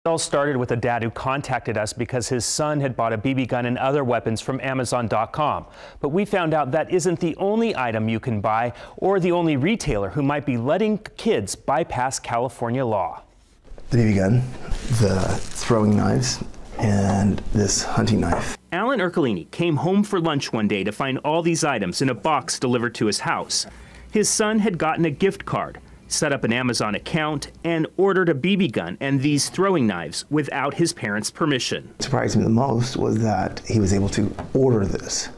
It all started with a dad who contacted us because his son had bought a BB gun and other weapons from Amazon.com. But we found out that isn't the only item you can buy or the only retailer who might be letting kids bypass California law. The BB gun, the throwing knives, and this hunting knife. Alan Ercolini came home for lunch one day to find all these items in a box delivered to his house. His son had gotten a gift card, set up an Amazon account, and ordered a BB gun and these throwing knives without his parents' permission. What surprised me the most was that he was able to order this.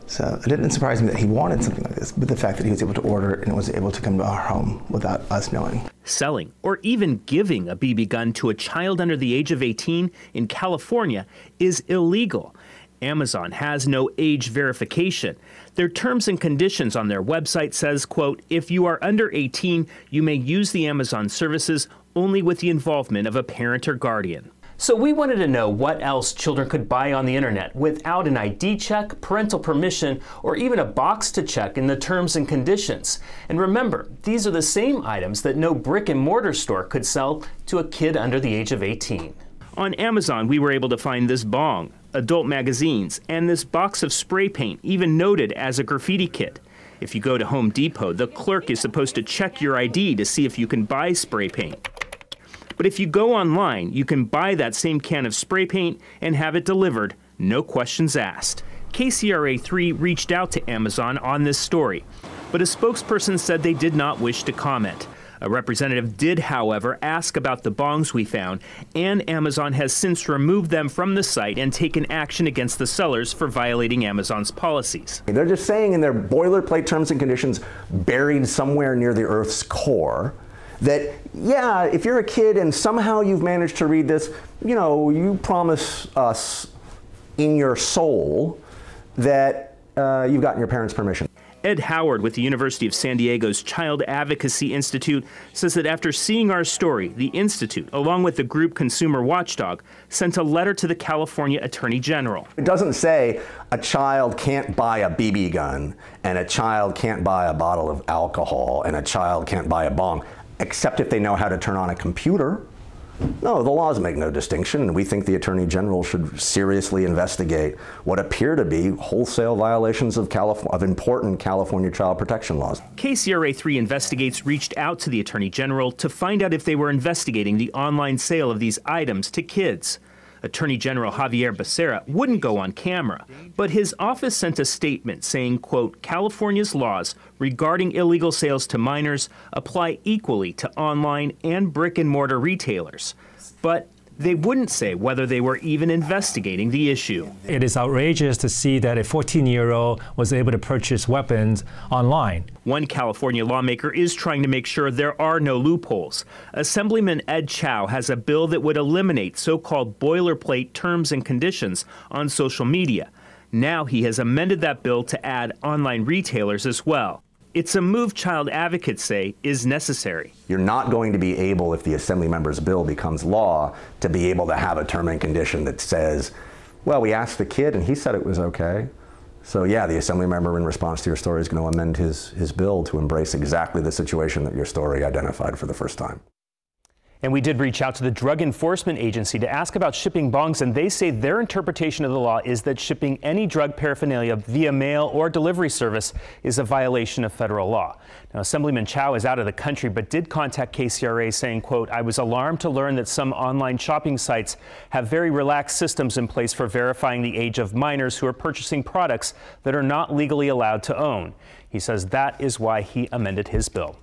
So it didn't surprise me that he wanted something like this, but the fact that he was able to order it and it was able to come to our home without us knowing. Selling or even giving a BB gun to a child under the age of 18 in California is illegal. Amazon has no age verification. Their terms and conditions on their website says, quote, if you are under 18, you may use the Amazon services only with the involvement of a parent or guardian. So we wanted to know what else children could buy on the internet without an ID check, parental permission, or even a box to check in the terms and conditions. And remember, these are the same items that no brick and mortar store could sell to a kid under the age of 18. On Amazon, we were able to find this bong, adult magazines, and this box of spray paint, even noted as a graffiti kit. If you go to Home Depot, the clerk is supposed to check your ID to see if you can buy spray paint. But if you go online, you can buy that same can of spray paint and have it delivered, no questions asked. KCRA3 reached out to Amazon on this story, but a spokesperson said they did not wish to comment. A representative did, however, ask about the bongs we found, and Amazon has since removed them from the site and taken action against the sellers for violating Amazon's policies. They're just saying in their boilerplate terms and conditions buried somewhere near the Earth's core that, yeah, if you're a kid and somehow you've managed to read this, you know, you promise us in your soul that you've gotten your parents' permission. Ed Howard with the University of San Diego's Child Advocacy Institute says that after seeing our story, the Institute, along with the group Consumer Watchdog, sent a letter to the California Attorney General. It doesn't say a child can't buy a BB gun and a child can't buy a bottle of alcohol and a child can't buy a bong, except if they know how to turn on a computer. No, the laws make no distinction, and we think the Attorney General should seriously investigate what appear to be wholesale violations of important California child protection laws. KCRA3 Investigates reached out to the Attorney General to find out if they were investigating the online sale of these items to kids. Attorney General Javier Becerra wouldn't go on camera, but his office sent a statement saying, quote, California's laws regarding illegal sales to minors apply equally to online and brick and mortar retailers. But they wouldn't say whether they were even investigating the issue. It is outrageous to see that a 14-year-old was able to purchase weapons online. One California lawmaker is trying to make sure there are no loopholes. Assemblyman Ed Chow has a bill that would eliminate so-called boilerplate terms and conditions on social media. Now he has amended that bill to add online retailers as well. It's a move child advocates say is necessary. You're not going to be able, if the Assembly member's bill becomes law, to be able to have a term and condition that says, well, we asked the kid and he said it was okay. So yeah, the Assembly member in response to your story is going to amend his bill to embrace exactly the situation that your story identified for the first time. And we did reach out to the Drug Enforcement Agency to ask about shipping bongs, and they say their interpretation of the law is that shipping any drug paraphernalia via mail or delivery service is a violation of federal law. Now, Assemblyman Chow is out of the country, but did contact KCRA saying, quote, I was alarmed to learn that some online shopping sites have very relaxed systems in place for verifying the age of minors who are purchasing products that are not legally allowed to own. He says that is why he amended his bill.